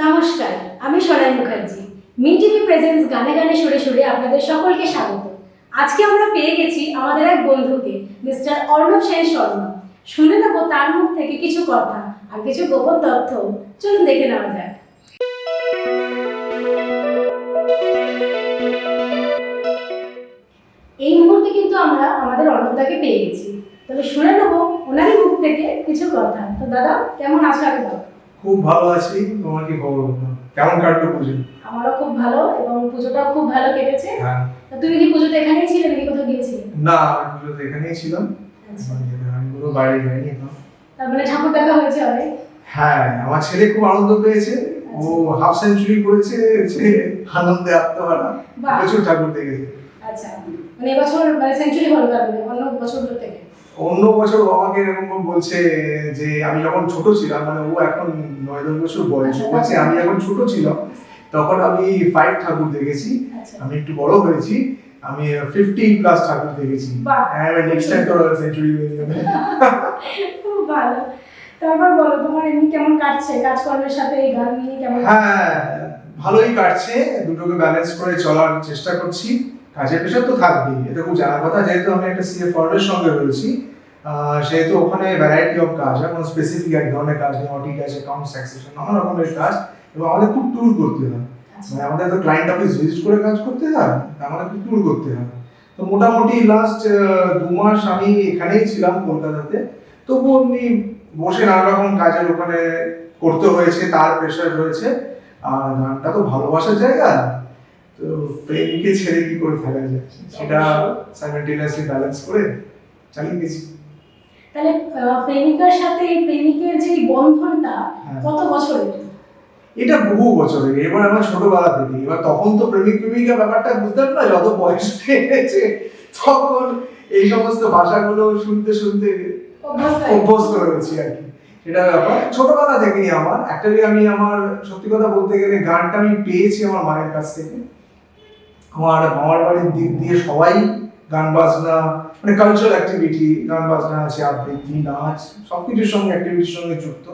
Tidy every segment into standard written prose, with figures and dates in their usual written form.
নমস্কার, আমি Sonai Mukherjee. Me TV presence গানে গানে সুরে সুরে আপনাদের সকলকে স্বাগত। আজকে আমরা পেয়ে গেছি আমাদের এক বন্ধুকে, মিস্টার অর্ণব সেন শর্মা। শুনে নেব তার মুখ থেকে কিছু কথা আর কিছু গোপন তথ্য। চলুন দেখে নেওয়া যাক। এই মুহূর্তে কিন্তু আমরা আমাদের অর্ণবদাকে পেয়ে গেছি। তবে শুনে নেব ওনারই মুখ থেকে কিছু কথা। তো দাদা, কেমন আছো আগে বলো? খুব ভালো আছি। তোমার কি খবর? কেমন কাটলো পুজো? আমারও খুব ভালো, এবং পুজোটাও খুব ভালো কেটেছে। হ্যাঁ। তা তুমি কি পুজোতে এখানেই ছিলে নাকি কোথাও গিয়েছিলে? না, আমি পুজোতে এখানেই ছিলাম। আচ্ছা। আমি কোনো বাইরে যাইনি এখন। তার মানে ঠাকুর দেখা হয়েছে অনেক? হ্যাঁ, আমার ছেলে খুব আনন্দ পেয়েছে। ও হাফ সেঞ্চুরি করেছে, যে আনন্দে আত্মহারা। বাহ। প্রচুর ঠাকুর দেখেছে। আচ্ছা, মানে এবছর মানে সেঞ্চুরি হলো তার মানে অন্য বছরগুলো থেকে? অন্য বছর ও আমাকে এরকম বলছে যে আমি যখন ছোট ছিলাম, মানে ও এখন 9-10 বছর বয়স, ও বলছে আমি যখন ছোট ছিলাম তখন আমি 5 ঠাকুর দেখেছি। আচ্ছা। আমি একটু বড় হয়েছি, আমি 50+ ঠাকুর দেখেছি। বাহ। নেক্সট টাইম তো সেঞ্চুরি হয়ে যাবে। খুব ভালো। তারপর বলো, তোমার এমনি কেমন কাটছে কাজকর্মের সাথে এই গান নিয়ে কেমন? হ্যাঁ, ভালোই কাটছে। দুটোকে ব্যালেন্স করে চলার চেষ্টা করছি। কাজের প্রেশার তো থাকবেই, এটা খুব জানার কথা। যেহেতু আমি একটা সিএ ফার্মের সঙ্গে রয়েছি, সেহেতু ওখানে ভ্যারাইটি অফ কাজ, কোনো স্পেসিফিক এক ধরনের কাজ নেই। অডিট আছে, অ্যাকাউন্ট ট্যাক্সেশন, নানা রকমের কাজ। এবং আমাদের খুব ট্যুর করতে হয়। মানে আমাদের তো ক্লায়েন্ট অফিস ভিজিট করে কাজ করতে হয়, আমাদের খুব ট্যুর করতে হয়। তো মোটামুটি লাস্ট 2 মাস আমি এখানেই ছিলাম কলকাতাতে। তবুও আমি বসে নানা রকম কাজের ওখানে করতে হয়েছে, তার প্রেশার রয়েছে। আর গানটা তো ভালোবাসার জায়গা, তো প্রেমকে ছেড়ে কি করে ফেলা যায়, সেটা সাইমালটেনিয়াসলি ব্যালেন্স করে চালিয়ে গেছি। তাহলে প্রেমিকার সাথে এই প্রেমিকের যে বন্ধনটা কত বছরের? এটা বহু বছরের। এবার আমার ছোটবেলা থেকে। এবার তখন তো প্রেমিক প্রেমিকা ব্যাপারটা বুঝতাম না, যত বয়স পেয়েছে তখন এই সমস্ত ভাষাগুলো শুনতে শুনতে অভ্যস্ত হয়েছি আর কি। এটা ব্যাপার ছোটবেলা থেকেই আমার। অ্যাকচুয়ালি আমি আমার সত্যি কথা বলতে গেলে গানটা আমি পেয়েছি আমার মায়ের কাছ থেকে। আমার মামার বাড়ির দিক দিয়ে সবাই গান বাজনা, মানে কালচারাল অ্যাক্টিভিটি, গান বাজনা আছে, আবৃত্তি, নাচ, সবকিছুর সঙ্গে অ্যাক্টিভিটির সঙ্গে যুক্ত।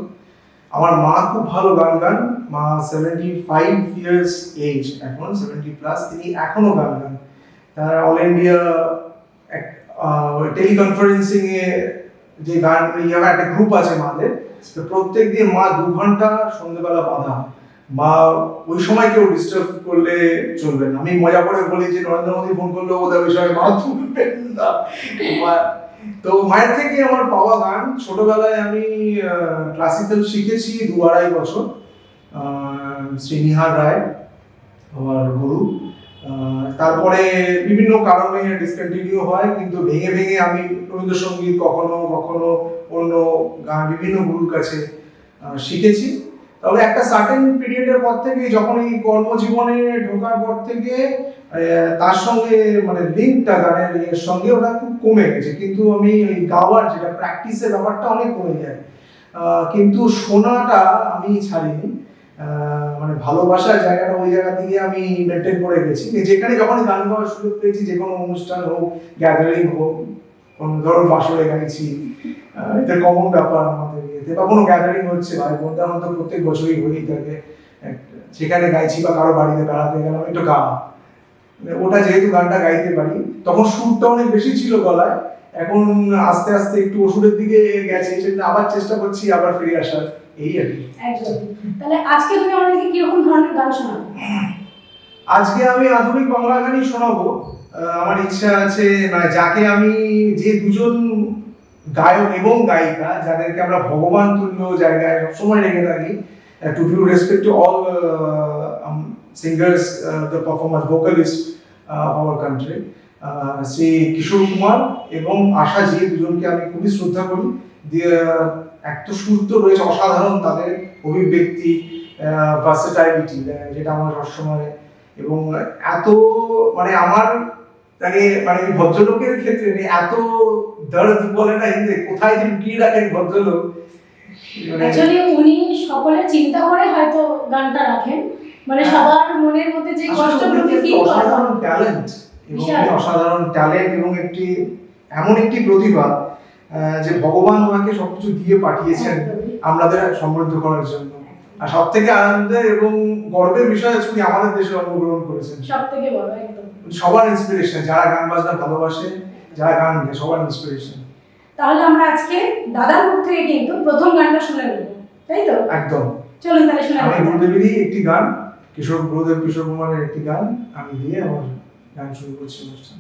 আমার মা খুব ভালো গান গান। মা 75 ইয়ার্স এজ, এখন 70+, তিনি এখনো গান গান। তার অল ইন্ডিয়া টেলিকনফারেন্সিং এ যে গান একটা গ্রুপ আছে মাদের, তো প্রত্যেক দিন মা 2 ঘন্টা সন্ধ্যেবেলা বাঁধা। মা ওই সময় কেউ ডিস্টার্ব করলে চলবে না। আমি মজা করে বলি যে নরেন্দ্র মোদী ফোন করলেও ওদের বিষয়ে মা তুলবেন না। তো মায়ের থেকে আমার পাওয়া গান। ছোটবেলায় আমি ক্লাসিক্যাল শিখেছি 2-2.5 বছর। শ্রীনিহার রায় আমার গুরু। তারপরে বিভিন্ন কারণে ডিসকন্টিনিউ হয়, কিন্তু ভেঙে ভেঙে আমি রবীন্দ্রসঙ্গীত, কখনো কখনো অন্য গান বিভিন্ন গুরুর কাছে শিখেছি। তবে একটা সার্টেন পিরিয়ডের পর থেকে, যখন এই কর্মজীবনে ঢোকার পর থেকে তার সঙ্গে মানে লিঙ্কটা গানের এর সঙ্গে ওটা খুব কমে গেছে। কিন্তু আমি ওই গাওয়ার যেটা প্র্যাকটিসের ব্যাপারটা অনেক কমে যায়, কিন্তু শোনাটা আমি ছাড়িনি। মানে ভালোবাসার জায়গাটা ওই জায়গা থেকে আমি মেনটেন করে গেছি। যেখানে যখন গান গাওয়ার সুযোগ পেয়েছি, যে কোনো অনুষ্ঠান হোক, গ্যাদারিং হোক, কোনো ধরুন বাসরে গাইছি, এটা কমন ব্যাপার আমাদের ইয়েতে। বা কোনো গ্যাদারিং হচ্ছে, ভাই বোনদের মধ্যে প্রত্যেক বছরই হয়েই থাকে, সেখানে গাইছি। বা কারো বাড়িতে বেড়াতে গেলাম, একটু গা, ওটা যেহেতু গানটা গাইতে পারি, তখন সুরটা অনেক বেশি ছিল গলায়। এখন আস্তে আস্তে একটু ওষুধের দিকে গেছে, সেটা আবার চেষ্টা করছি আবার ফিরে আসার, এই আর কি। তাহলে আজকে তুমি আমাদেরকে কিরকম ধরনের গান শোনাবে? আজকে আমি আধুনিক বাংলা গানই শোনাবো। আমার ইচ্ছা আছে, মানে যাকে আমি, যে দুজন গায়ক এবং গায়িকা যাদেরকে আমরা ভগবান তুল্য জায়গায় সবসময় রেখে থাকি, to due respect to all singers, the performers, vocalists of our country, Shri Kishore Kumar এবং আশা জি, দুজনকে আমি খুবই শ্রদ্ধা করি। এক তো সুর তো রয়েছে অসাধারণ, তাদের অভিব্যক্তি, ভার্সেটাইলিটি, যেটা আমার সবসময়, এবং এত মানে আমার মানে ভদ্রলোকের ক্ষেত্রে এত দর্দ বলে না হিন্দি, কোথায় যে লুকিয়ে রাখেন ভদ্রলোক। অ্যাকচুয়ালি উনি সকলের চিন্তা করে হয়তো গানটা রাখেন, মানে সবার মনের মধ্যে যে কষ্টগুলো ফিল করা। অসাধারণ ট্যালেন্ট, এবং অসাধারণ ট্যালেন্ট, এবং একটি এমন একটি প্রতিভা যে ভগবান ওনাকে সবকিছু দিয়ে পাঠিয়েছেন আমাদের সমৃদ্ধ করার জন্য। আর সব থেকে আনন্দের এবং গর্বের বিষয় হচ্ছে উনি আমাদের দেশে জন্মগ্রহণ করেছেন। সব থেকে বড়, একদম সবার ইন্সপিরেশন, যারা গান বাজনা ভালোবাসে, যারা গান গায়, সবার ইন্সপিরেশন। তাহলে আমরা আজকে দাদার মুখ থেকে কিন্তু প্রথম গানটা শুনে নেব, তাই তো? একদম। চলুন তাহলে শুনে আমি নেব। গুরুদেবেরই একটি গান, গুরুদেব কিশোর কুমারের একটি গান আমি দিয়ে আমার গান শুরু করছি অনুষ্ঠান।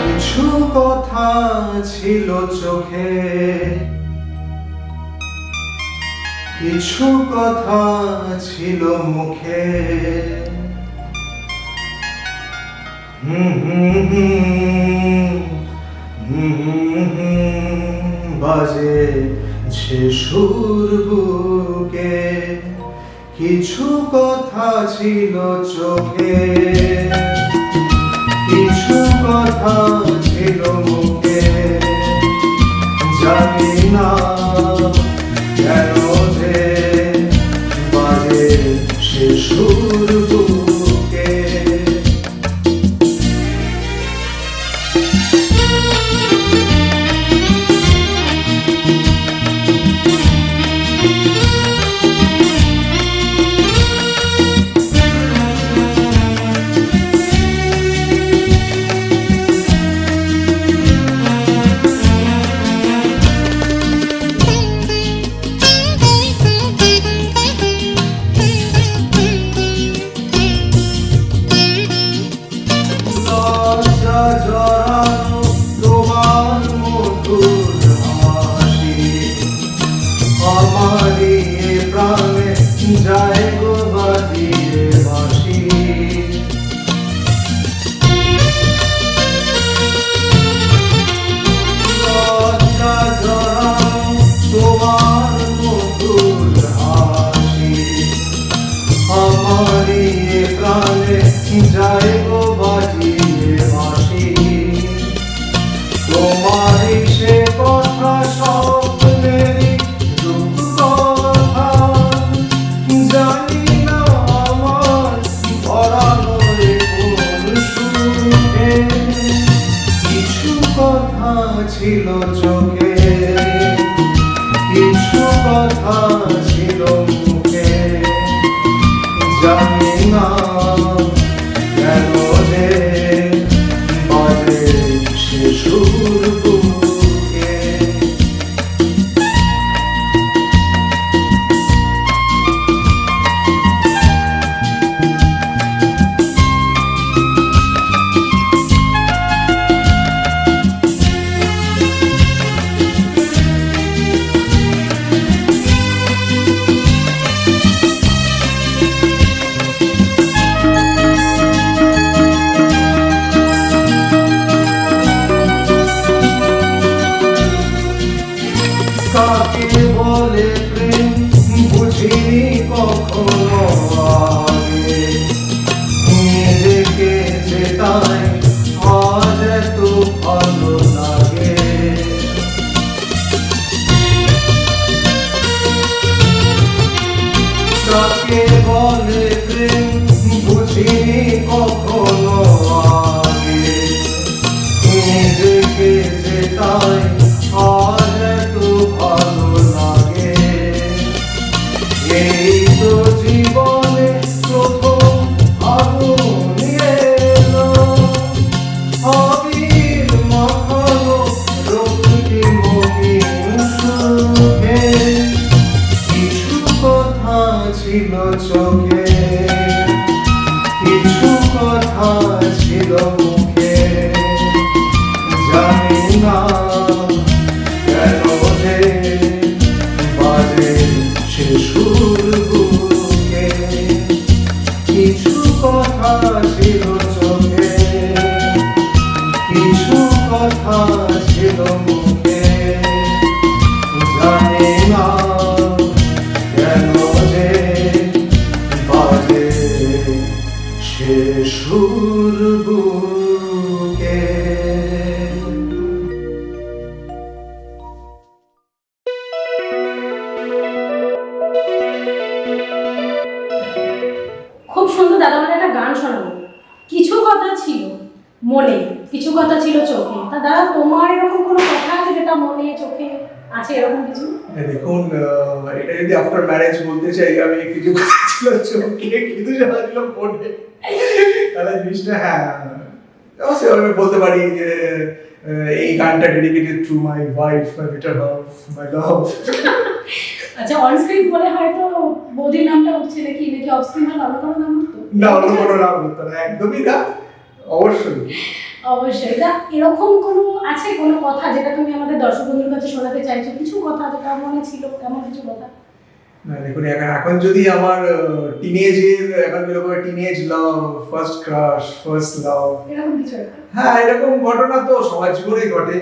কিছু কথা ছিল চোখে, কিছু কথা ছিল মুখে, বাজে সে সুর বুকে। কিছু কথা ছিল চোখে, কিছু কথা ছিল মুখে, জানি না কেন যে বাজে সে সুর বুকে। যায় গো বাজিয়ে বাঁশি, লজ্জা জড়ানো তোমার মধুর হাসি, আমারই প্রাণে যায় গো বাজিয়ে বাঁশি। তোমারই সে কথা স্বপ্নেরই রূপকথা, জানি না আমার পরানো কোন সুখে। কিছু কথা ছিল চোখে, কিছু কথা ছিল মুখে, জানি না কেন যে বাজে সে সুর বুকে। কাকে বলে প্রেম বুঝিনি কখনো আগে, নিজেকে যে তাই আজ এত ভালো লাগে। কাকে বলে প্রেম বুঝিনি কখনো আগে, নিজেকে যে তাই আজ এত ভালো লাগে। কথা ছিল মুখে, জানি না কেন যে বাজে সে সুর বুকে। খুব সুন্দর দাদা মানে একটা গান শোনাবো। কিছু কথা ছিল মনে, কিছু কথা ছিল চোখে। তা দাদা তোমার এরকম কোনো কথা আছে যেটা মনে চোখে আছে এরকম কিছু? দেখুন, এটা যদি আফটার ম্যারেজ বলতে চাই, আমি কিছু কথা ছিল চোখে কিছু জানা ছিল মনে, তাহলে জিনিসটা হ্যাঁ অবশ্যই আমি বলতে পারি যে এই গানটা dedicated to my wife, my better half, my love. আচ্ছা, অন স্ক্রিন বলে হয়তো বৌদির নামটা উঠছে নাকি, নাকি অফ স্ক্রিন হলে অন্য কোনো নাম উঠতো? না, অন্য কোনো নাম হতো না, একদমই না, অবশ্যই। অবশ্যই। তা এরকম কোনো আছে কোনো কথা যেটা তুমি আমাদের দর্শক বন্ধুর কাছে শোনাতে চাইছো, কিছু কথা যেটা মনে ছিল, এমন কিছু কথা? না দেখুন, এখন যদি আমার টিনেজের, এখন যেরকম টিনেজ লাভ, ফার্স্ট ক্রাশ, ফার্স্ট লাভ, এরকম কিছু একটা? হ্যাঁ এরকম ঘটনা তো সবার জীবনেই ঘটে,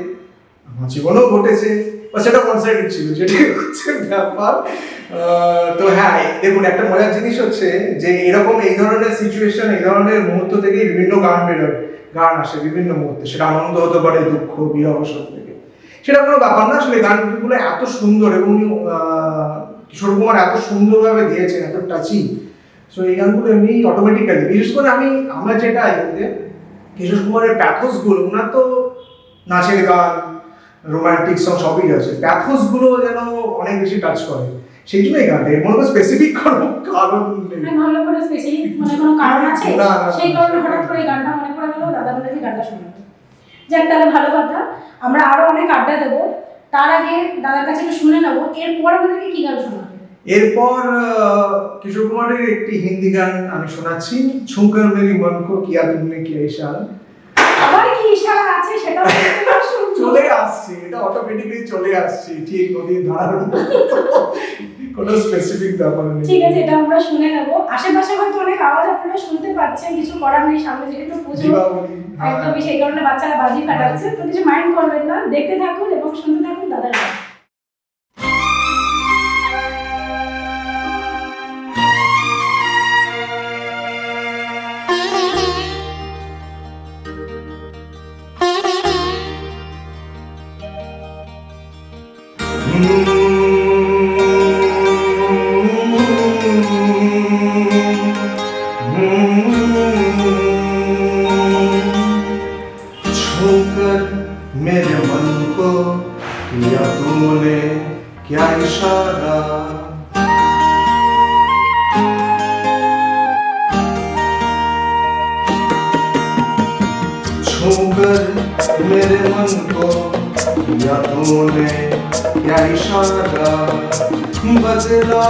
আমার জীবনেও ঘটেছে, বা সেটা ওয়ান সাইডেড ছিল, যেটাই হচ্ছে ব্যাপার। তো হ্যাঁ দেখুন, একটা মজার জিনিস হচ্ছে যে এরকম এই ধরনের সিচুয়েশন, এই ধরনের মুহূর্ত থেকে বিভিন্ন গান বেরোয়, গান আসে বিভিন্ন মুহূর্তে, সেটা আনন্দ হতে পারে, দুঃখ, বিরহ, সব থেকে, সেটা কোনো ব্যাপার না। আসলে গানগুলো এত সুন্দর এবং কিশোর কুমার এত সুন্দরভাবে দিয়েছেন, এত টাচিং। সো এই গানগুলো এমনি অটোমেটিক্যালি, বিশেষ করে আমরা যেটা এতে কিশোর কুমারের প্যাথোসগুলো, ওনার তো নাচের গান, রোমান্টিক সং সবই আছে, প্যাথোসগুলো যেন অনেক বেশি টাচ করে, সেই জন্য এই গানটা, এর মধ্যে স্পেসিফিক কোনো কারণ নেই। আমি ভাবলাম কোনো স্পেশালি মানে কোনো কারণ আছে, না, না, সেই কারণে হঠাৎ করে এই গানটা মনে পড়ে গেল, দাদা বলে যে গানটা শোনাবো। যাক, তাহলে ভালো কথা, আমরা আরো অনেক আড্ডা দেবো। তার আগে দাদার কাছে একটু শুনে নেবো, এরপর আমাদেরকে কি গান শোনাবে? এরপর কিশোর কুমারের একটি হিন্দি গান আমি শোনাচ্ছি, ঝুমকর মেরি মন কো কিয়া তুমনে কিয়া ইশারা। আবার কি ইশারা আছে সেটাও চলে আসছে, এটা অটোমেটিক্যালি চলে আসছে, ঠিক নদীর ধারার কোনো স্পেসিফিক ব্যাপার নেই। ঠিক আছে, এটা আমরা শুনে নেবো। আশেপাশে হয়তো অনেক আওয়াজ আপনারা শুনতে পাচ্ছেন, কিছু করার নেই, সামনে যেহেতু পুজো, দীপাবলি, হ্যাঁ। একদমই সেই কারণে বাচ্চারা বাজি ফাটাচ্ছে, তো কিছু মাইন্ড করবেন না, দেখতে থাকুন এবং শুনতে থাকুন দাদার গান। छूकर मेरे मन को किया तूने क्या इशारा, छूकर मेरे मन को किया तूने क्या इशारा, बदला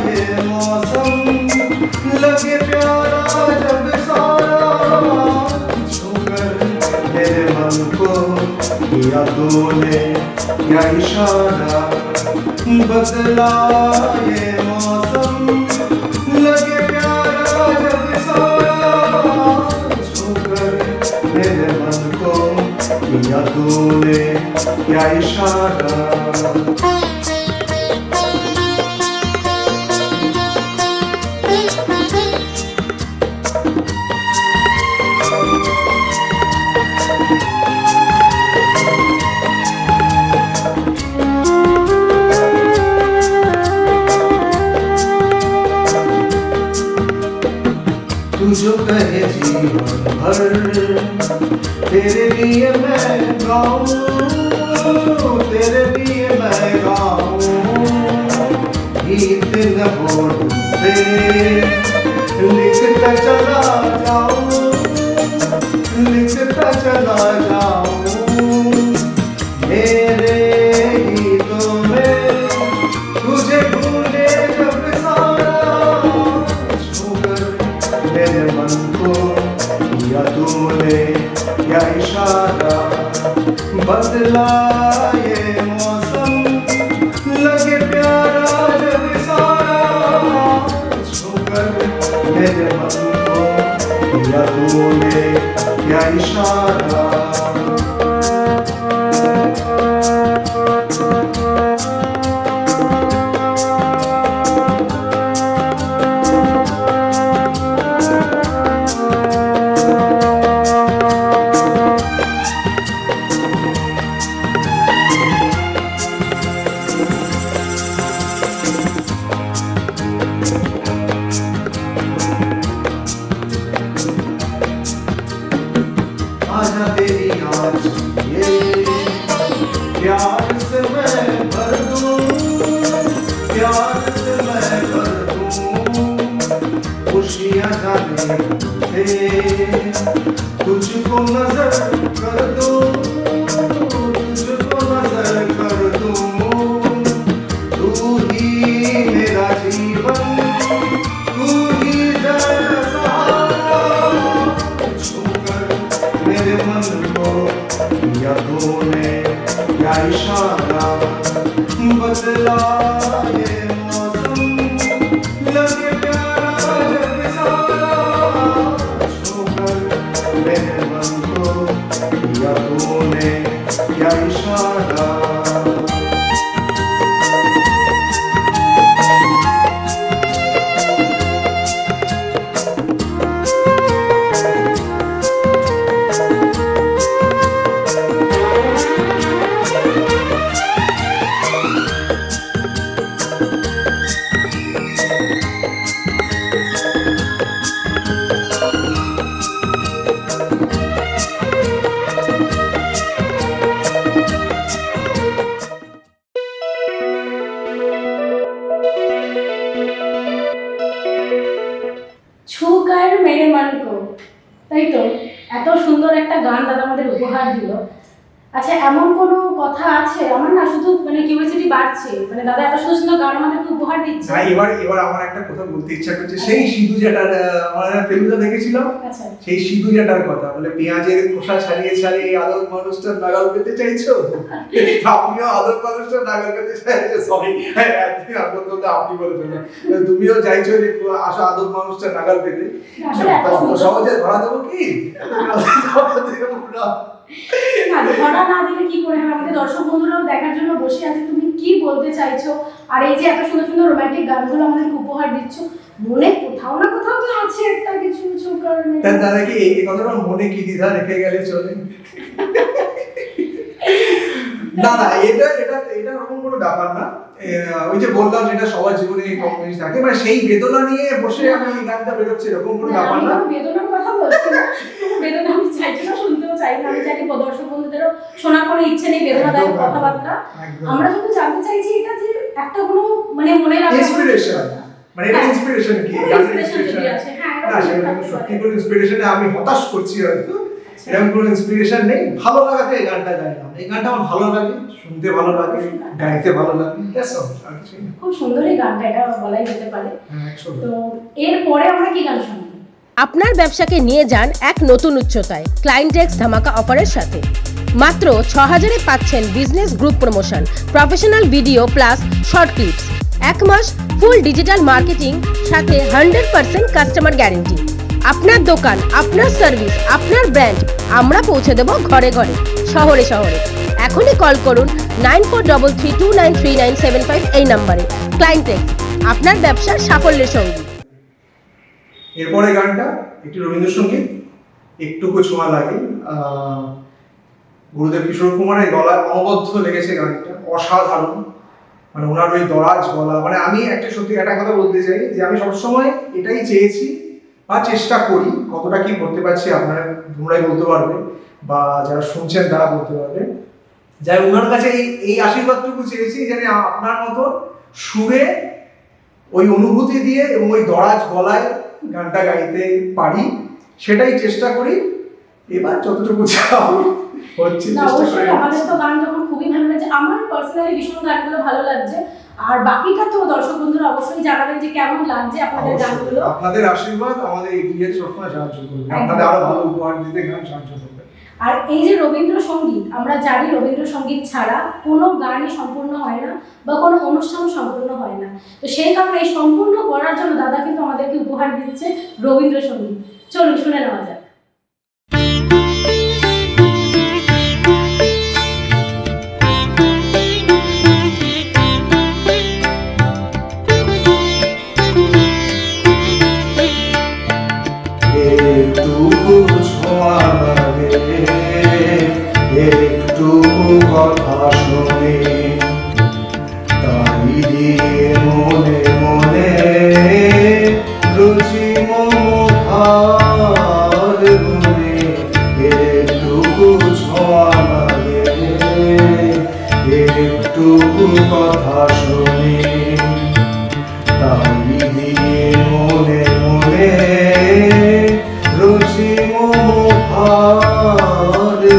ये मौसम लगे प्यारा जब सारा, छूकर मेरे मन को किया तूने क्या इशारा, बदला ये मौसम लगे प्यारा जब सारा, छूकर मेरे मन को किया तूने क्या इशारा। तू जो कहे जीवन भर तेरे लिए मैं गाऊं, तेरे लिए मैं गाऊं, गीत न बोलूं लिखता चला जाऊं, लिखता चला जाऊं, मेरे गीतों में तुझे ढूंढे जब सारा, छूकर मेरे मन को किया तूने क्या इशारा, बदला ये मौसम लगे प्यारा जब सारा, छूकर मेरे मन को किया तूने क्या इशारा। ना तेरी आज ये प्यार से मैं भर दूं, प्यार से मैं भर दूं, खुशियाँ जाने दे, तुझको नजर कर दूं, तुझको नजर कर दूं, तू ही मेरा जीवन, तू ही मेरा सहारा, छूकर मेरे मन को किया तूने क्या इशारा, बदला ये मौसम, लगे प्यारा जग सारा, छूकर मेरे मन को किया तूने क्या इशारा। ছুকার মেরে মান কো, তাই তো? এত সুন্দর একটা গান দাদা আমাদের উপহার দিল। আচ্ছা, এমন কোনো কথা আছে? আমার না শুধু মানে কিউরিওসিটি বাড়ছে, মানে দাদা এত সুন্দর সুন্দর গান আমাদেরকে উপহার দিচ্ছে। না, এবার আমার একটা কথা বলতে ইচ্ছা করছে, সেই সিধু যেটার আমরা ফিল্মটা দেখেছিলাম, আচ্ছা, সেই সিধু যেটার কথা বলে, পেঁয়াজের খোসা ছাড়িয়ে ছাড়িয়ে আদর মানুষটার নাগাল পেতে চাইছো, আপনিও আদর মানুষটার নাগাল পেতে চাইছো, সরি একদিন আপনার কথা আপনি বলে ফেললেন, তুমিও চাইছো যে আসো আদর মানুষটার নাগাল পেতে, আসলে এত সুন্দর সহজে ধরা দেবো কি? না, ধরা না দিলে কি করে হয়? আমাদের দর্শক বন্ধুরাও দেখার জন্য বসে আছে তুমি কি বলতে চাইছো। আর এই যে এত সুন্দর সুন্দর রোমান্টিক গানগুলো আমাদেরকে উপহার দিচ্ছ, মনে কোথাও না কোথাও তো আছে একটা কিছু কিছু কারণে। দাদা কি এই কথাটা মনে কি দ্বিধা রেখে গেলে চলে? না না, এটা এটা এটা এরকম কোনো ব্যাপার না। ওই যে বললাম, যেটা সবার জীবনে কম বেশি থাকে, মানে সেই বেদনা নিয়ে বসে আমি এই গানটা বেরোচ্ছে, এরকম কোনো ব্যাপার না। আমি বেদনার কথা বলছি না, বেদনা আমি চাইছি না, শুনতেও চাই না। আমি জানি দর্শক বন্ধুদেরও শোনার কোনো ইচ্ছে নেই বেদনাদায়ক কথাবার্তা। আমরা শুধু জানতে চাইছি এটা যে একটা কোনো মানে মনে রাখার ইন্সপিরেশন, মানে এটা ইন্সপিরেশন কি? ইন্সপিরেশন যদি আছে, হ্যাঁ, না, সেটা সত্যি কোনো ইন্সপিরেশনে আমি হতাশ করছি হয়তো, এরকম কোনো ইন্সপিরেশন নেই। ভালো লাগাতে এই গানটা গাইলাম, এই গানটা আমার ভালো লাগে, শুনতে ভালো লাগে, গাইতে ভালো লাগে, দ্যাটস অল, আর কিছু না। খুব সুন্দর এই গানটা, এটা বলাই যেতে পারে। হ্যাঁ, তো এরপরে আমরা কি গান শুনবো? আপনার ব্যবসাকে নিয়ে যান এক নতুন উচ্চতায় ক্লায়েন্টেক্স ধামাকা অফারের সাথে। মাত্র ৬,০০০-এ পাচ্ছেন business group promotion, professional video plus short clips, ১ মাস ফুল ডিজিটাল মার্কেটিং, সাথে 100% কাস্টমার গ্যারেন্টি। আপনার দোকান, আপনার সার্ভিস, আপনার ব্র্যান্ড আমরা পৌঁছে দেব ঘরে ঘরে, শহরে শহরে। এখনই কল করুন 9433293975 এই নম্বরে। ক্লায়েন্টেক্স, আপনার ব্যবসার সাফল্যের সঙ্গী। এরপরে গানটা একটি রবীন্দ্রসঙ্গীত, একটুকু ছোঁয়া লাগে। গুরুদেব কিশোর কুমারের গলায় অনবদ্য লেগেছে গানটা, অসাধারণ। মানে ওনার ওই দরাজ গলা, মানে আমি সত্যি একটা কথা বলতে চাই যে আমি সবসময় এটাই চেয়েছি বা চেষ্টা করি, কতটা কি করতে পারছি তোমরাই বলতে পারবে বা যারা শুনছেন তারা বলতে পারবে, যাই ওনার কাছে এই আশীর্বাদটুকু চেয়েছি যেন আপনার মতো সুরে ওই অনুভূতি দিয়ে এবং ওই দরাজ গলায় গানটা গাইতে পারি, সেটাই চেষ্টা করি। এবার যতটুকু হচ্ছে না, চেষ্টা অবশ্যই করি। আমাদের তো গান যখন খুবই ভালো লাগছে, আমার পার্সোনালি ভীষণ গানগুলো ভালো লাগছে। আর বাকিটা তো দর্শক বন্ধুরা অবশ্যই জানাবেন যে কেমন লাগছে আপনাদের গানগুলো। আপনাদের আশীর্বাদ আমাদের এগিয়ে সবসময় সাহায্য করবে, আপনাদের আরো ভালো উপহার দিতে গান সাহায্য করবে। আর এই যে রবীন্দ্রসঙ্গীত, আমরা জানি রবীন্দ্রসঙ্গীত ছাড়া কোনো গানই সম্পূর্ণ হয় না বা কোনো অনুষ্ঠান সম্পূর্ণ হয় না। তো সেই কারণে এই সম্পূর্ণ করার জন্য দাদা কিন্তু আমাদেরকে উপহার দিচ্ছে রবীন্দ্রসঙ্গীত। চলুন শুনে নেওয়া যাক। কথা শুনে তাই দিয়ে মনে মনে রুচি মমতার গুণে একটুকু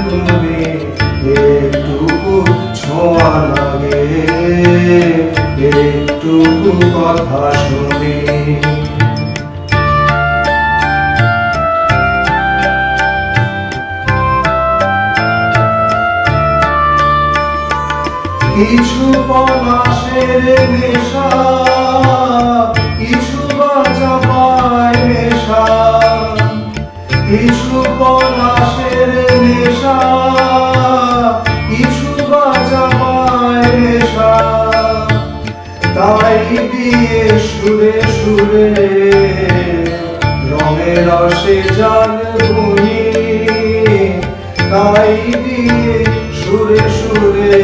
গুনে একটুকু ছোঁয়া লাগে, একটুকু কথা শুনে। কিছু পলাশের নেশা, কিছু বাজা পায় নেশা, কিছু পলাশের নেশা, কিছু বাজা পায় নেশা, তাই দিয়ে সুরে সুরে রঙের রসে জাল বুনি, তাই দিয়ে সুরে সুরে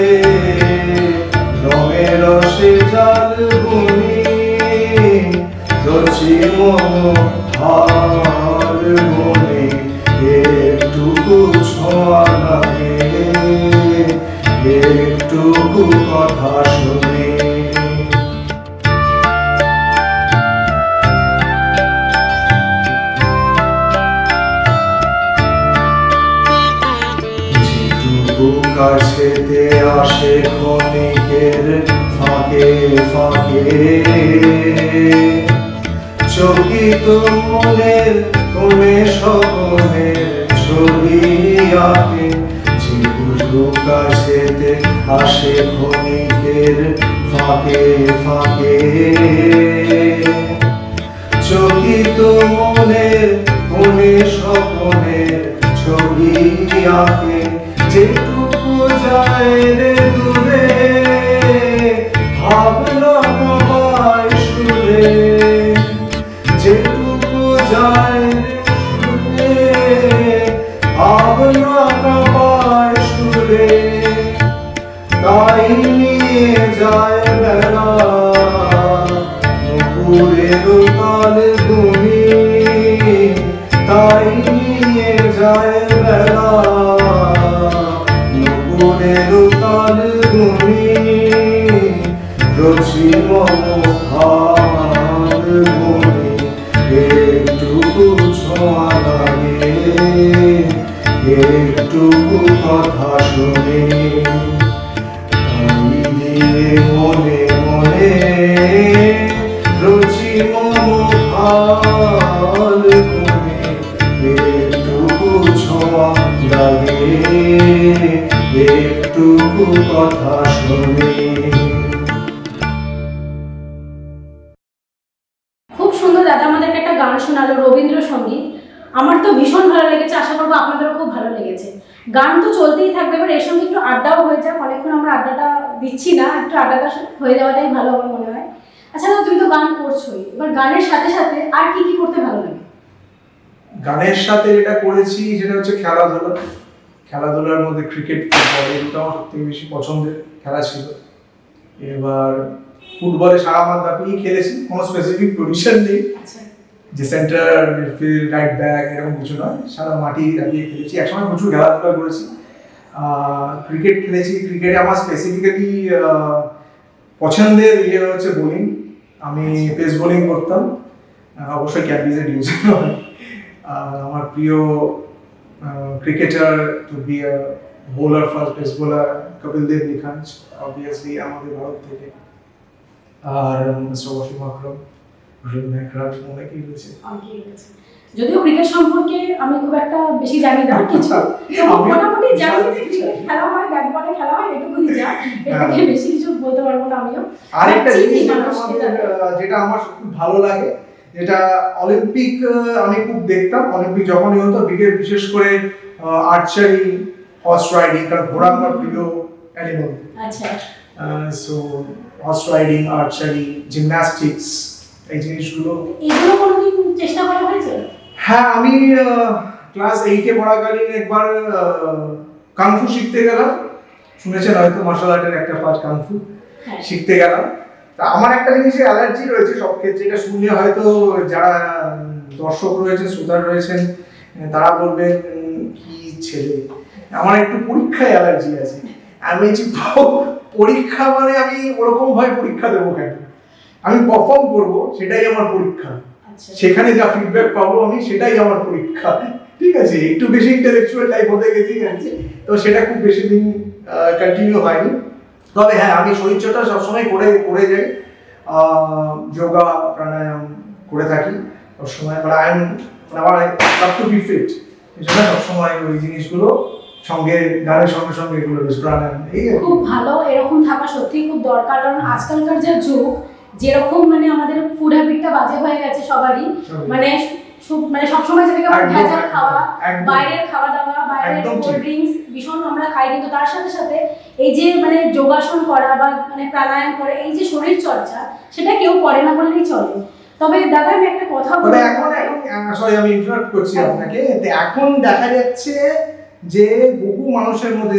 রঙের রসে জাল বুনি, রচি মনোহার মনে একটুকু ছোঁয়া লাগে, একটুকু কথা শুনে। কাছেতে আসে ক্ষণিকের ফাঁকে ফাঁকে, চকিত মনের কোণে স্বপ্নের ছবি আঁকে। যেগুলো কাছেতে আসে ক্ষণিকের ফাঁকে ফাঁকে, চকিত মনের কোণে স্বপ্নের ছবি আঁকে। যেটুকু যায় রে দূরে ভাবনা কমায় সুরে, যেটুকু যায় রে সুরে ভাবনা কমায় সুরে, তাই নিয়ে যায় বেলা নুপুরের তাল গুনি, তাই নিয়ে যায় বেলা নুপুরের তাল গুনি, রচি মনোহার মনে একটুকু ছোঁয়া লাগে, একটুকু কথা শুনে। তাই দিয়ে মনে মনে রচি মনোহার মনে একটুকু ছোঁয়া লাগে, একটুকু কথা শুনে। খুব সুন্দর দাদা আমাদেরকে একটা গান শোনালো রবীন্দ্রসঙ্গীত। আমার তো ভীষণ ভালো লেগেছে, আশা করবো আপনাদেরও খুব ভালো লেগেছে। গান তো চলতেই থাকবে, এবার এর সঙ্গে একটু আড্ডাও হয়ে যাক। অনেকক্ষণ আমরা আড্ডাটা দিচ্ছি না, একটু আড্ডাটা হয়ে যাওয়াটাই ভালো আমার মনে হয়। আচ্ছা দাদা, তুমি তো গান করছোই, এবার গানের সাথে সাথে আর কি কি করতে ভালো লাগে? গানের সাথে যেটা করেছি সেটা হচ্ছে খেলাধুলা। খেলাধুলার মধ্যে ক্রিকেট, ফুটবল এগুলো আমার সবথেকে বেশি পছন্দের খেলা ছিল। এবার ফুটবলে সারা মাঠ দাপিয়ে খেলেছি, কোনো স্পেসিফিক পজিশন নেই আচ্ছা, যে সেন্টার, মিডফিল্ড, রাইট ব্যাক এরকম কিছু নয়, সারা মাঠই দাপিয়ে খেলেছি। একসময় প্রচুর খেলাধুলা করেছি। ক্রিকেট খেলেছি। ক্রিকেটে আমার স্পেসিফিক্যালি পছন্দের ইয়ে হচ্ছে বোলিং। আমি পেস বোলিং করতাম, অবশ্যই ক্যাপিজেড ইউজ নয়। আমার প্রিয় cricketer to be bowler, fast pace bowler Kapil Dev Nikhanj, obviously আমাদের ভারত থেকে। আর mister Wasim Akram, dream maker, অনেকেই রয়েছে। অনেকেই রয়েছে। যদিও ক্রিকেট সম্পর্কে আমি খুব একটা বেশি জানি না কিছু, তবু মোটামুটি জানি যে ক্রিকেট খেলা হয়, ব্যাট বলে খেলা হয়, এটুকুই যা। এর থেকে বেশি কিছু বলতে পারবো না আমিও। আরেকটা জিনিস মানুষকে জানি। যেটা আমার খুব ভালো লাগে, যেটা অলিম্পিক আমি খুব দেখতাম। অলিম্পিক যখনই হতো, বিশেষ করে আর্চারি, হর্স রাইডিং, কারণ ঘোড়া আমার প্রিয় অ্যানিমাল। আচ্ছা, so horse riding, archery, gymnastics, এই জিনিসগুলো। এগুলো কোনোদিন চেষ্টা করা হয়েছে? হ্যাঁ, আমি ক্লাস 8-এ পড়াকালীন একবার কাংফু শিখতে গেলাম। শুনেছেন হয়তো মার্শাল আর্টের একটা পার্ট কাংফু, হ্যাঁ। শিখতে গেলাম। তা আমার একটা জিনিসে অ্যালার্জি রয়েছে সব ক্ষেত্রে। এটা শুনলে হয়তো যারা দর্শক রয়েছেন, শ্রোতা রয়েছেন, তারা বলবেন কি ছেলে। আমার একটু পরীক্ষায় অ্যালার্জি আছে। আমি পরীক্ষা মানে আমি ওরকম ভাবে পরীক্ষা দেবো কেন? আমি পারফর্ম করব, সেটাই আমার পরীক্ষা। আচ্ছা, সেখানে যা ফিডব্যাক পাবো আমি, সেটাই আমার পরীক্ষা। ঠিক আছে, একটু বেশি ইন্টেলেকচুয়াল টাইপ হতে গেছি জানছি, তো সেটা খুব বেশি দিন কন্টিনিউ হয়নি। তবে হ্যাঁ, আমি শরীরচর্চা সবসময় করে যাই, যোগা প্রাণায়াম করে থাকি সবসময়, মানে আমার লাভ টু বি ফিট, এই জন্য সবসময় ওই জিনিসগুলো সঙ্গে, গানের সঙ্গে সঙ্গে এগুলো বেশ প্রাণায়াম এই আর কি। খুব ভালো, এরকম থাকা সত্যিই খুব দরকার, কারণ আজকালকার যে যুগ, যেরকম মানে আমাদের ফুড হ্যাবিটটা বাজে হয়ে গেছে সবারই, মানে মানে সবসময় যেটাকে আমরা একদম, ভেজাল খাওয়া, একদম। বাইরের খাওয়া দাওয়া, বাইরের একদম ঠিক। কোল্ড ড্রিঙ্কস ভীষণ আমরা খাই, কিন্তু তার সাথে সাথে এই যে মানে যোগাসন করা বা মানে প্রাণায়াম করা, এই যে শরীর চর্চা, সেটা কেউ করে না বললেই চলে। তবে দাদা আমি একটা কথা তবে বলি, এখন সরি আমি ইন্টারাপ্ট করছি আপনাকে, তো এখন দেখা যাচ্ছে যে বহু মানুষের মধ্যে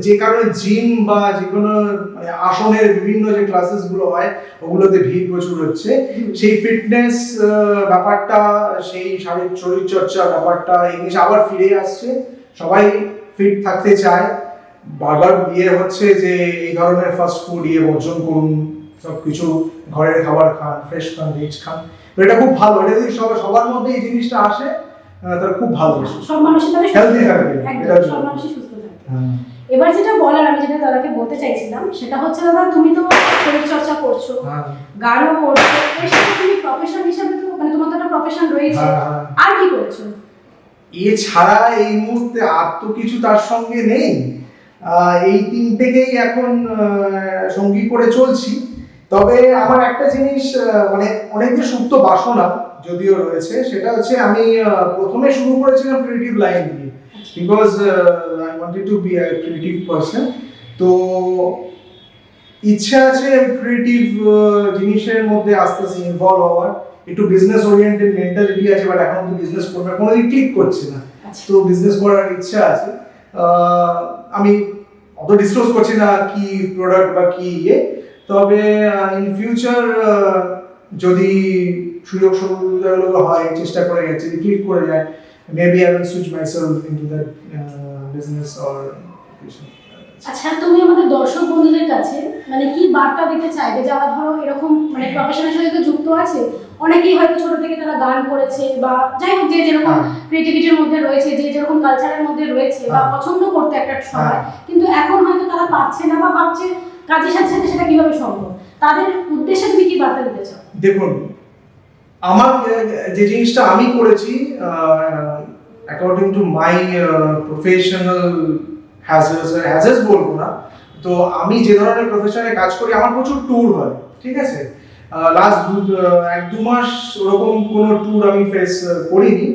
যে কারণে জিম বা যে কোনো মানে আসনের বিভিন্ন যে ক্লাসেস গুলো হয় ওগুলোতে ভিড় প্রচুর হচ্ছে, সেই ফিটনেস ব্যাপারটা, সেই শরীর চর্চা ব্যাপারটা, এই জিনিস আবার ফিরে আসছে, সবাই ফিট থাকতে চায়, বারবার বিয়ে হচ্ছে যে এই ধরনের ফাস্ট ফুড বর্জন করুন, সবকিছু ঘরের খাবার খান, ফ্রেশ খান, রিচ খান, তো এটা খুব ভালো। এটা যদি সবার মধ্যে এই জিনিসটা আসে তাহলে খুব ভালো। সব মানুষের তাহলে Healthy থাকবে, একদম এটার সব জন্য। মানুষই সুস্থ থাকবে। এবার যেটা বলার, আমি যেটা দাদাকে বলতে চাইছিলাম সেটা হচ্ছে, দাদা তুমি তো শরীর চর্চা করছো, গানও করছো, এর সাথে তুমি প্রফেশন হিসেবে তো মানে তোমার তো একটা প্রফেশন রয়েছে, আর কি করছো? এছাড়া এই মুহূর্তে আর তো কিছু তার সঙ্গে নেই, এই তিনটেকেই এখন সঙ্গী করে চলছি। তবে আমার একটা জিনিস মানে অনেক যে সুপ্ত বাসনা যদিও রয়েছে, সেটা হচ্ছে আমি প্রথমে শুরু করেছিলাম ক্রিয়েটিভ লাইন দিয়ে, because I wanted to be a creative person. তো ইচ্ছা আছে ক্রিয়েটিভ জিনিসের মধ্যে আস্তে আস্তে ইনভলভ হওয়ার, একটু বিজনেস ওরিয়েন্টেড মেন্টালিটি আছে, বাট এখন তো বিজনেস করবে কোনোদিন ক্লিক করছে না, তো বিজনেস করার ইচ্ছা আছে। আমি অত ডিসক্লোজ করছি না কি প্রোডাক্ট বা কি তবে ইন ফিউচার যদি সুযোগ সুবিধাগুলো হয়, চেষ্টা করে গেছে, ক্লিক করে যায়, maybe I will switch myself into that business or profession. আচ্ছা, তুমি আমাদের দর্শক বন্ধুদের কাছে মানে কি বার্তা দিতে চাইবে, যারা ধরো এরকম মানে প্রফেশনের সাথে তো যুক্ত আছে, অনেকেই হয়তো ছোট থেকে তারা গান করেছে বা যাই হোক যে যেরকম ক্রিয়েটিভিটির মধ্যে রয়েছে, যে যেরকম কালচারের মধ্যে রয়েছে বা পছন্দ করতে একটা সময়, কিন্তু এখন হয়তো তারা পারছে না বা ভাবছে কাজের সাথে সাথে সেটা কিভাবে সম্ভব, তাদের উদ্দেশ্যে তুমি কি বার্তা দিতে চাও? দেখুন, আমার যে জিনিসটা আমি করেছি অ্যাকর্ডিং টু মাই প্রফেশনাল হ্যাজেস বলবো না, তো আমি যে ধরনের প্রফেশনে কাজ করি আমার প্রচুর ট্যুর হয়, ঠিক আছে, লাস্ট 1-2 মাস ওরকম কোনো ট্যুর আমি ফেস করিনি,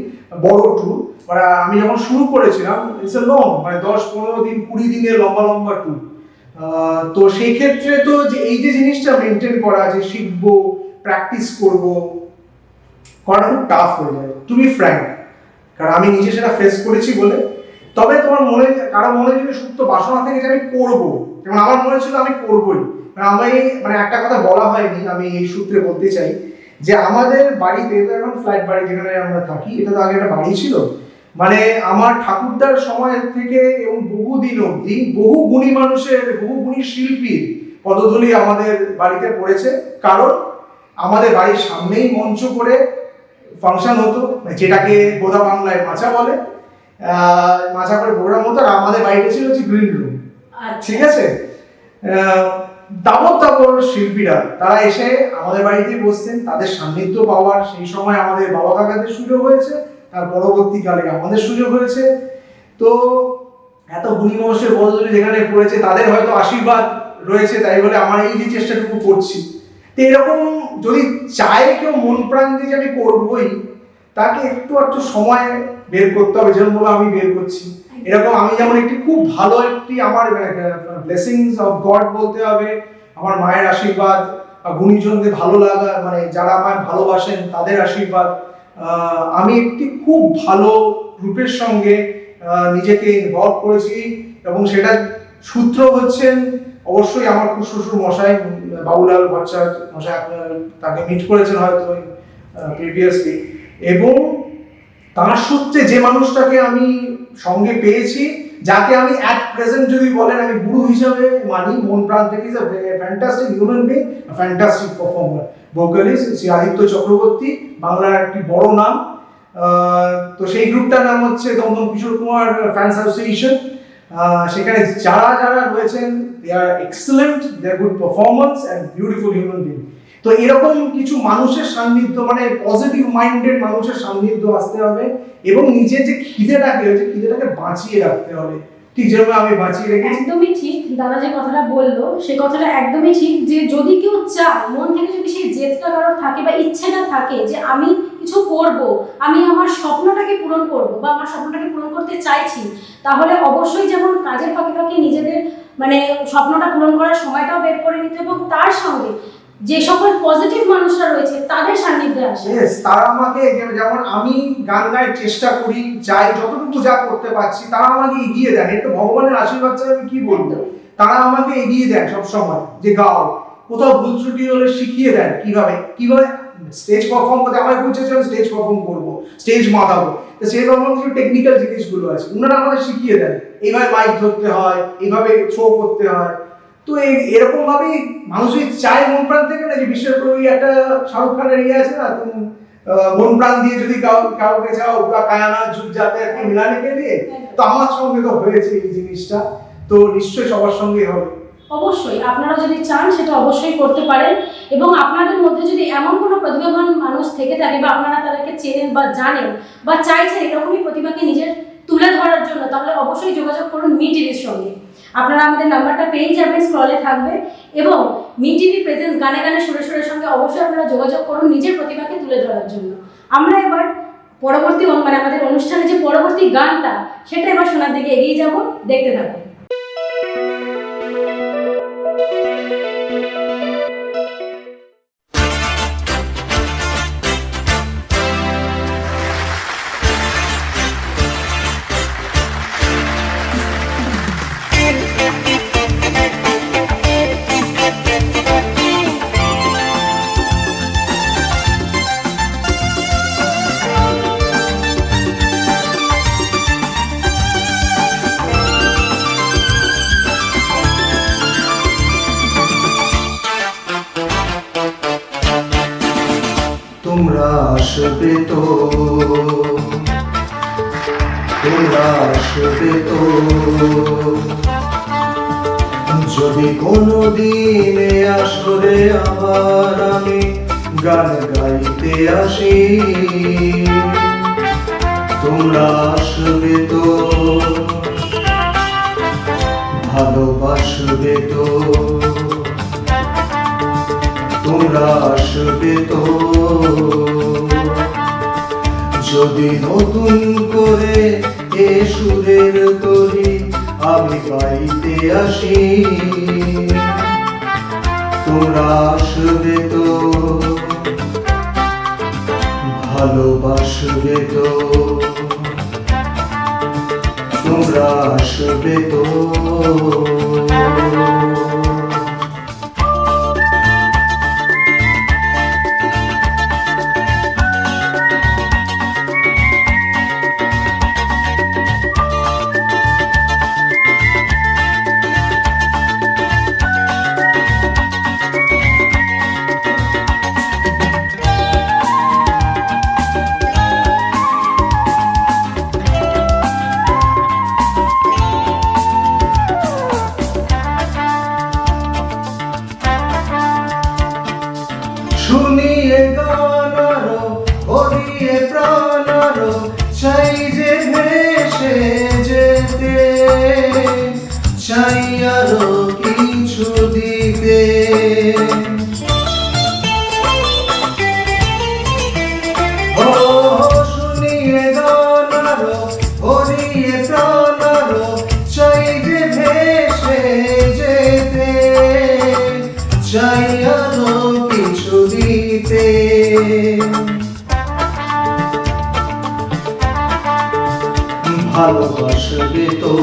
বড় ট্যুর, মানে আমি যখন শুরু করেছিলাম ইটস এ লং, মানে 10-15 দিন 20 দিনের লম্বা লম্বা ট্যুর, তো সেই ক্ষেত্রে তো যে এই যে জিনিসটা মেনটেন করা, যে শিখবো, প্র্যাকটিস করবো, করাটা খুব টাফ হয়ে যায়, টু বি ফ্র্যাঙ্ক, কারণ আমি নিজে সেটা ফেস করেছি বলে। তবে তোমার মনে, কারো মনে যদি সুপ্ত বাসনা থেকে যে আমি করবো, যেমন আমার মনে ছিল আমি করবোই, আমি মানে একটা কথা বলা হয়নি, আমি এই সূত্রে বলতে চাই যে আমাদের বাড়িতে তো এখন ফ্ল্যাট বাড়ি যেখানে আমরা থাকি, এটা তো আগে একটা বাড়ি ছিল, মানে আমার ঠাকুরদার সময় থেকে এবং বহুদিন অবধি বহু গুণী মানুষের, বহু গুণী শিল্পীর পদধূলি আমাদের বাড়িতে পড়েছে, কারণ আমাদের বাড়ির সামনেই মঞ্চ করে ফাংশন হতো, যেটাকে গোদা বাংলায় মাচা বলে, মাচা করে প্রোগ্রাম হতো, আর আমাদের বাড়িতে ছিল হচ্ছে গ্রিন রুম, ঠিক আছে। তাবর শিল্পীরা তারা এসে আমাদের বাড়িতে বসতেন, তাদের সান্নিধ্য পাওয়ার সেই সময় আমাদের বাবা কাকাদের সুযোগ হয়েছে, তার পরবর্তীকালে আমাদের সুযোগ হয়েছে, তো এত গুণী মানুষের বদলে যেখানে পড়েছে তাদের হয়তো আশীর্বাদ রয়েছে, তাই বলে আমার এই যে চেষ্টাটুকু করছি, তো এরকম যদি চায় কেউ মন প্রাণ দিয়ে যে আমি করবোই, তাকে একটু সময় বের করতে হবে, যেমন বলে আমি বের করছি, এরকম আমি যেমন একটি খুব ভালো একটি আমার ব্লেসিংস অফ গড বলতে হবে, আমার মায়ের আশীর্বাদ, গুণীজনদের ভালো লাগা, মানে যারা আমায় ভালোবাসেন তাদের আশীর্বাদ, আমি একটি খুব ভালো গ্রুপের সঙ্গে নিজেকে ইনভলভ করেছি, এবং সেটা সূত্র হচ্ছেন অবশ্যই আমার শ্বশুর মশাই বাবুলাল ভট্টাচার্য মশাই, আপনার তাকে মিট করেছেন হয়তো প্রিভিয়াসলি, এবং তার সূত্রে যে মানুষটাকে আমি সঙ্গে পেয়েছি, যাকে আমি অ্যাট প্রেজেন্ট যদি বলেন আমি গুরু হিসাবে মানি মন প্রাণ থেকে, is a fantastic human being, fantastic performer, vocalist Shri Aditya Chakraborty, বাংলার একটি বড় নাম, তো সেই গ্রুপটার নাম হচ্ছে দমদম কিশোর কুমার ফ্যান্স অ্যাসোসিয়েশন। সেখানে যারা যারা রয়েছেন they are excellent, they are good performance and beautiful human being. তো এরকম কিছু মানুষের সান্নিধ্য, মানে পজিটিভ মাইন্ডেড মানুষের সান্নিধ্য আসতে হবে এবং নিজের যে খিদেটাকে বাঁচিয়ে রাখতে হবে, ঠিক যেভাবে আমি বাঁচিয়ে রেখেছি। একদমই ঠিক, দাদা যে কথাটা বললো সে কথাটা একদমই ঠিক, যে যদি কেউ চায় মন থেকে, যদি সেই জেদটা কারোর থাকে বা ইচ্ছেটা থাকে যে আমি কিছু করব, আমি আমার স্বপ্নটাকে পূরণ করব বা আমার স্বপ্নটাকে পূরণ করতে চাইছি, তাহলে অবশ্যই যেমন কাজের ফাঁকে ফাঁকে নিজেদের মানে স্বপ্নটা পূরণ করার সময়টাও বের করে নিতে, এবং তার সঙ্গে যে সকল পজিটিভ মানুষরা রয়েছে তাদের সান্নিধ্যে আসে। তারা আমাকে, যেমন আমি গান গাইতে চেষ্টা করি, যাই যতটুকু যা করতে পারছি, তারা আমাকে এগিয়ে দেন। এটা ভগবানের আশীর্বাদ ছাড়া আমি কি বলবো। তারা আমাকে এগিয়ে দেন সব সময়, যে গাও, কোথাও ভুল ত্রুটি হলে শিখিয়ে দেন কিভাবে স্টেজ পারফর্ম করতে। আমার ইচ্ছে ছিল স্টেজ পারফর্ম করবো, স্টেজ মাতাবো, তো সেই রকম কিছু টেকনিক্যাল জিনিসগুলো আছে, ওনারা আমাদের শিখিয়ে দেন এইভাবে মাইক ধরতে হয়, এইভাবে থ্রো করতে হয়। তো এরকম ভাবেই মানুষ চায় মন প্রাণ থেকে না, যে বিশেষ করে ওই একটা শাহরুখ খানের আছে না, তুমি মন প্রাণ দিয়ে যদি কাউকে চাও ওরা কায়ানা যুগ যাতে একটা মিলানে কে দিয়ে। তো আমার সঙ্গে তো হয়েছে এই জিনিসটা, তো নিশ্চয়ই সবার সঙ্গে হবে। অবশ্যই আপনারা যদি চান সেটা অবশ্যই করতে পারেন, এবং আপনাদের মধ্যে যদি এমন কোনো প্রতিভাবান মানুষ থেকে থাকে বা আপনারা তাদেরকে চেনেন বা জানেন বা চাইছেন এরকমই প্রতিভাকে নিজের তুলে ধরার জন্য, তাহলে অবশ্যই যোগাযোগ করুন মি টিভির সঙ্গে। আপনারা আমাদের নাম্বারটা পেয়ে যাবেন, স্ক্রলে থাকবে, এবং মি টিভি প্রেজেন্স গানে গানে সুরে সুরের সঙ্গে অবশ্যই আপনারা যোগাযোগ করুন নিজের প্রতিভাকে তুলে ধরার জন্য। আমরা এবার পরবর্তী মানে আমাদের অনুষ্ঠানে যে পরবর্তী গানটা সেটা এবার শোনার দিকে এগিয়ে যাব, দেখতে থাকুন। তোমরা আসবে তো, তোমরা আসবে তো, যদি কোনো দিনে আসরে আবার আমি গান গাইতে আসি। তোমরা আসবে তো, ভালোবাসবে তো, তোমরা আসবে তো, যদি নতুন করে এ সুরের তরি আমি গাইতে আসি। তোমরা আসবে তো, ভালোবাসবে তো, তোমরা আসবে তো। শুনিয়ে গানারো হরিয়ে প্রাণারো চাই যে ভেসে যেতে, চাই আরো কিছু দিতে। ও শুনিয়ে গানারো হরিয়ে প্রাণারো চাই যে ভেসে যেতে, চাই আরো কিছু দিতে। ভালোবাসবে তো,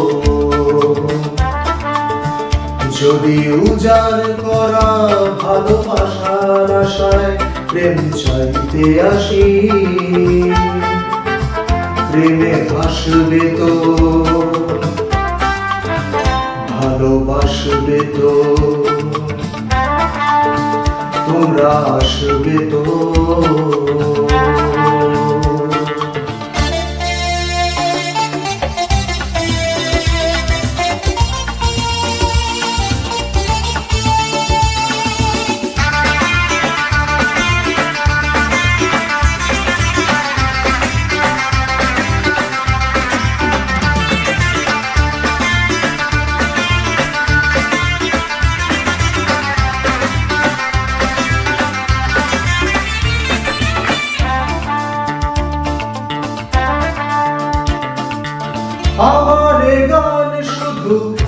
যদি উজাড় করা ভালোবাসার আশায় প্রেম চাইতে আসি। প্রেমে ভাসবে তো, ভালোবাসবে তো, তোমরা আসবে তো।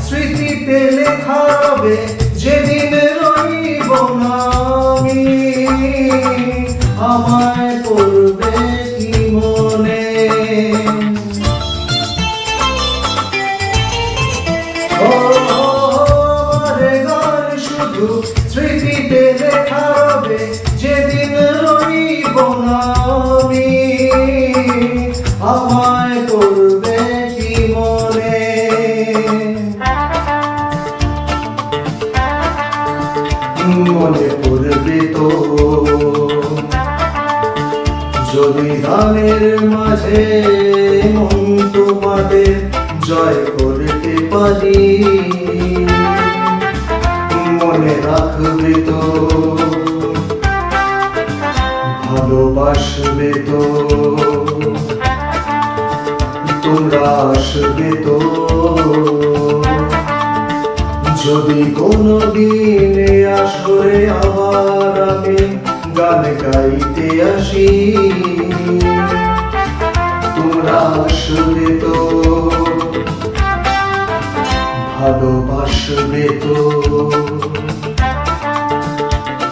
স্মৃতিতে লেখা হবে যেদিন রইব না আমি, আমায় করবে কি মনে। ও আমার গান শুধু স্মৃতিতে লেখা হবে যেদিন রইব না আমি, আমায় করবে কি মনে। মনে পড়বে তো যদি গানের মাঝে মন তোমাদের জয় করতে পারি, মনে রাখবে তো ভালোবাসবে তো তোমরা আসবে তো যদি কোনো দিনে আসরে আবার আমি গান গাইতে আসি, তোমরা আসবে তো ভালোবাসবে তো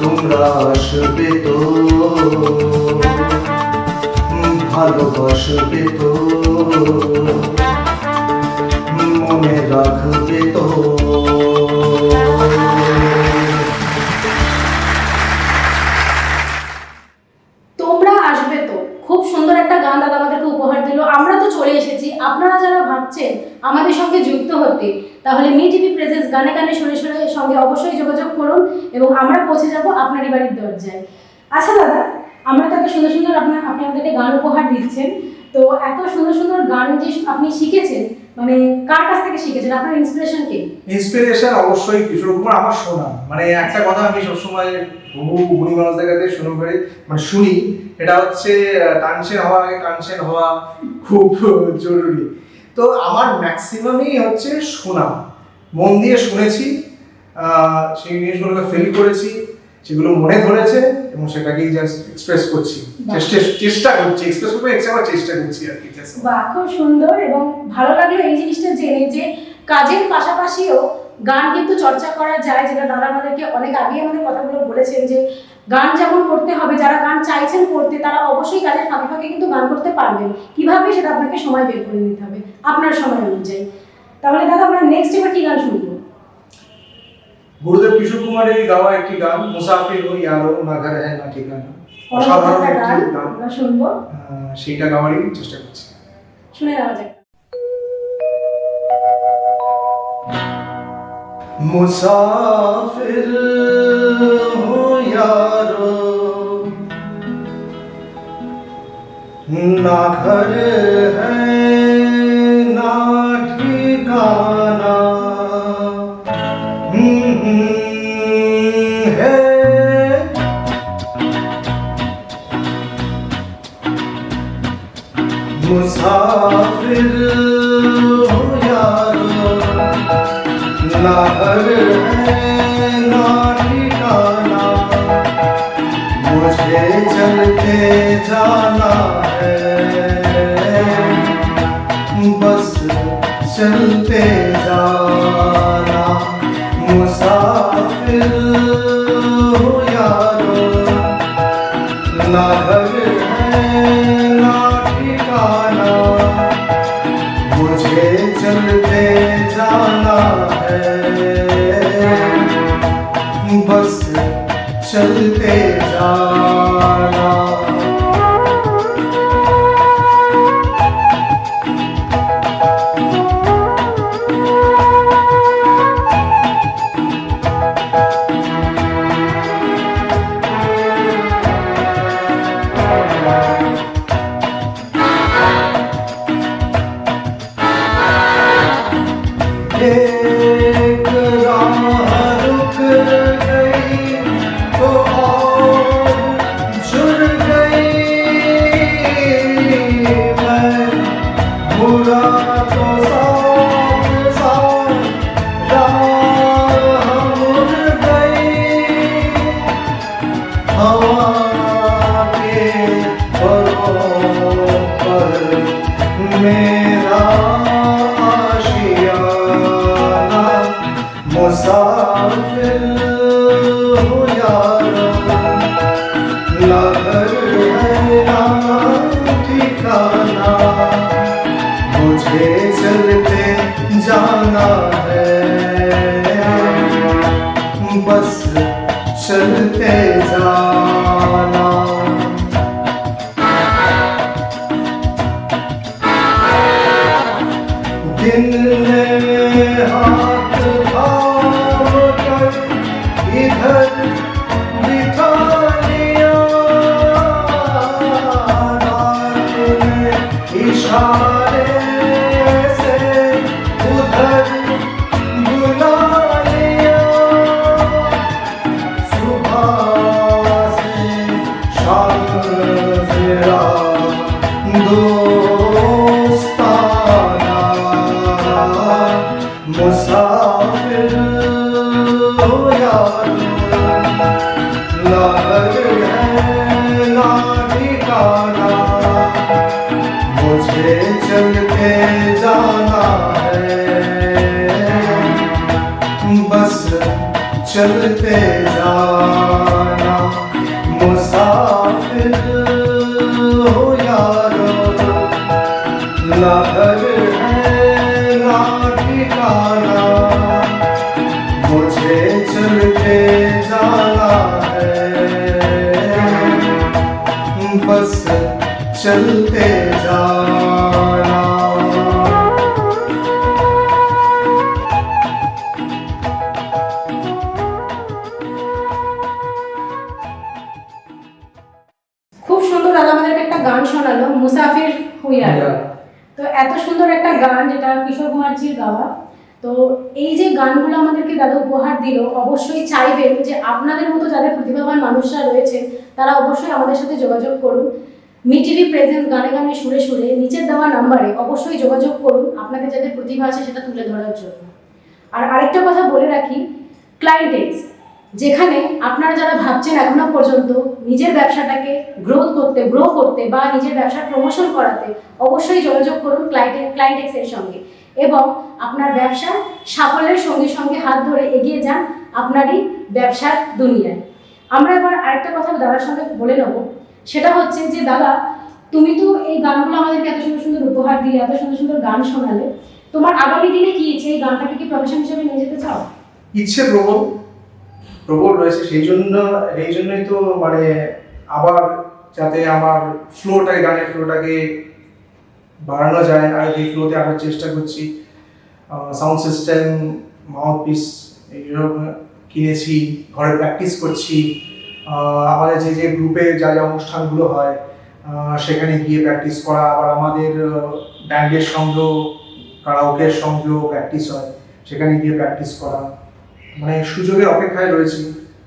তোমরা আসবে তো ভালোবাসবে তো মনে রাখবে তো। তোমরা আসবে তো, খুব সুন্দর একটা গান দাদা আমাদেরকে উপহার দিল। আমরা তো চলে এসেছি, আপনারা যারা ভাবছেন আমাদের সঙ্গে যুক্ত হতে, তাহলে মি টিভি প্রেজেন্স গানে গানে শুনে শুনে সঙ্গে অবশ্যই যোগাযোগ করুন এবং আমরা পৌঁছে যাব আপনারই বাড়ির দরজায়। আচ্ছা দাদা, আমরা তো এত সুন্দর সুন্দর আপনি আমাদেরকে গান উপহার দিচ্ছেন, তো এত সুন্দর সুন্দর গান যে আপনি শিখেছেন, মানে কার কাছ থেকে শিখেছেন? আপনার ইন্সপিরেশন কে? ইন্সপিরেশন অবশ্যই কিশোর কুমার, আমার শোনা। মানে একটা কথা আমি সবসময় বহু গুণী মানুষদের কাছে শুনি, এটা হচ্ছে টানছেন হওয়া আগে কানছেন হওয়া খুব জরুরি। তো আমার ম্যাক্সিমামই হচ্ছে শোনা, মন দিয়ে শুনেছি, সেই জিনিসগুলোকে ফিল করেছি, সেগুলো মনে ধরেছে এবং সেটাকেই জাস্ট এক্সপ্রেস করছি, চেষ্টা করছি এক্সপ্রেস করতে, চেষ্টা করছি আর কি। বাহ, খুব সুন্দর। এবং ভালো লাগলো এই জিনিসটা জেনে যে কাজের পাশাপাশিও গান কিন্তু চর্চা করা যায়, যেটা দাদা আমাদেরকে অনেক আগে আমাদের কথাগুলো বলেছেন যে গান যেমন করতে হবে, যারা গান চাইছেন করতে তারা অবশ্যই কাজের ফাঁকে ফাঁকে কিন্তু গান করতে পারবেন। কিভাবে সেটা আপনাকে সময় বের করে নিতে হবে আপনার সময় অনুযায়ী। তাহলে দাদা আমরা নেক্সট এবার কি গান শুনবো? গুরুদেব কিশোর কুমারের গাওয়া একটি গান, মুসাফির হই ইয়ারো না ঘর হ্যায় না ঠিকানা, অসাধারণ একটি গান, আমরা শুনবো, সেইটা গাওয়ারই চেষ্টা করছি। শুনে নেওয়া যাক। मुसाफिर हो यारो ना घर है ना ठिकाना है, मुसाफिर हो यारो ना घर है ना ठिकाना, मुझे चलते जाना है, बस चलते जाना। मुसाफिर हो यारो ना घर है ना ठिकाना, मुझे चलते जाना है, बस चलते जाना। एक राह रुक गई तो और जुड़ गई, मैं मुड़ा तो साथ साथ राह मुड़ गई, हवा के परों पर मेरा आशियाना मुसाफिर हूँ यारो, ना घर है ना ठिकाना, मुझे चलते जाना है, बस चलते जाना। दिन में हाथ थाम कर इधर बिठा लिया, रात में इशारे से उधर बुला लिया, सुबह से शाम तेरा दोस्ताना, मुसाफिर हो यारो, ना घर है ना ठिकाना, मुझे चलते जाना है, बस चलते जाना। मुसाफिर हो यारो, ना घर है ना ठिकाना, मुझे चलते जाना है, बस चलते जाना। খুব সুন্দর দাদা আমাদেরকে একটা গান শোনালো, মুসাফির হুইয়ার। তো এত সুন্দর একটা গান যেটা কিশোর কুমারজির গাওয়া। তো এই যে গানগুলো আমাদেরকে দাদা উপহার দিল, অবশ্যই চাইবেন যে আপনাদের মতো যাদের প্রতিভাবান মানুষরা রয়েছেন তারা অবশ্যই আমাদের সাথে যোগাযোগ করুন। মিটিভি প্রেজেন্স গানে গানে সুরে সুরে নিচের দেওয়া নাম্বারে অবশ্যই যোগাযোগ করুন আপনাদের যাদের প্রতিভা আছে সেটা তুলে ধরার জন্য। আর আরেকটা কথা বলে রাখি, ক্লায়েন্টেক্স, যেখানে আপনারা যারা ভাবছেন এখনো পর্যন্ত নিজের ব্যবসাটাকে গ্রো করতে বা নিজের ব্যবসার প্রমোশন করাতে, অবশ্যই যোগাযোগ করুন ক্লায়েন্টেক্সের সঙ্গে এবং আপনার ব্যবসার সাফল্যের সঙ্গে সঙ্গে হাত ধরে এগিয়ে যান আপনারই ব্যবসার দুনিয়ায়। আমরা এবার আরেকটা কথা দাদার সঙ্গে বলে নেব, সেটা হচ্ছে যে দাদা তুমি তো এই গানগুলো আমাদেরকে এত সুন্দর সুন্দর উপহার দিলে, এত সুন্দর সুন্দর গান শোনালে, তোমার আগামী দিনে কি ইচ্ছে, এই গানটাকে কি প্রফেশন হিসেবে নিয়ে যেতে চাও? ইচ্ছে প্রবল রয়েছে, সেই জন্যই তো মানে আবার যাতে আমার গানের ফ্লোটাকে বাড়ানো যায়, আর এই ফ্লোতে আসার চেষ্টা করছি। সাউন্ড সিস্টেম, মাউথপিস এইগুলো কিনেছি, ঘরে প্র্যাকটিস করছি। আমাদের যে গ্রুপে যা অনুষ্ঠানগুলো হয় সেখানে গিয়ে প্র্যাকটিস করা, আবার আমাদের ব্যান্ডের সঙ্গেও কারাওকের সঙ্গেও প্র্যাকটিস হয়, সেখানে গিয়ে প্র্যাকটিস করা। মানে সুযোগের অপেক্ষায় রয়েছি,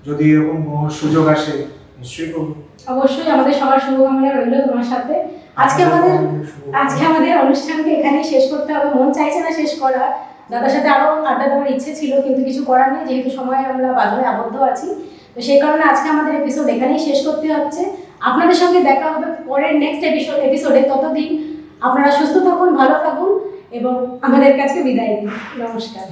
যদি এরকম সুযোগ আসে নিশ্চয়ই করবো। অবশ্যই আমাদের সবার শুভকামনা রইল তোমার সাথে। আজকে আমাদের অনুষ্ঠানকে এখানেই শেষ করতে হবে, মন চাইছে না শেষ করা। দাদার সাথে আরো আড্ডা দেওয়ার ইচ্ছে ছিল, কিন্তু কিছু করার নেই, যেহেতু সময় আমরা বাঁধনে আবদ্ধ আছি। তো সেই কারণে আজকে আমাদের এপিসোড এখানেই শেষ করতে হচ্ছে। আপনাদের সঙ্গে দেখা হবে পরের নেক্সট এপিসোডে। ততদিন আপনারা সুস্থ থাকুন, ভালো থাকুন এবং আমাদের কাছে বিদায় দিন। নমস্কার।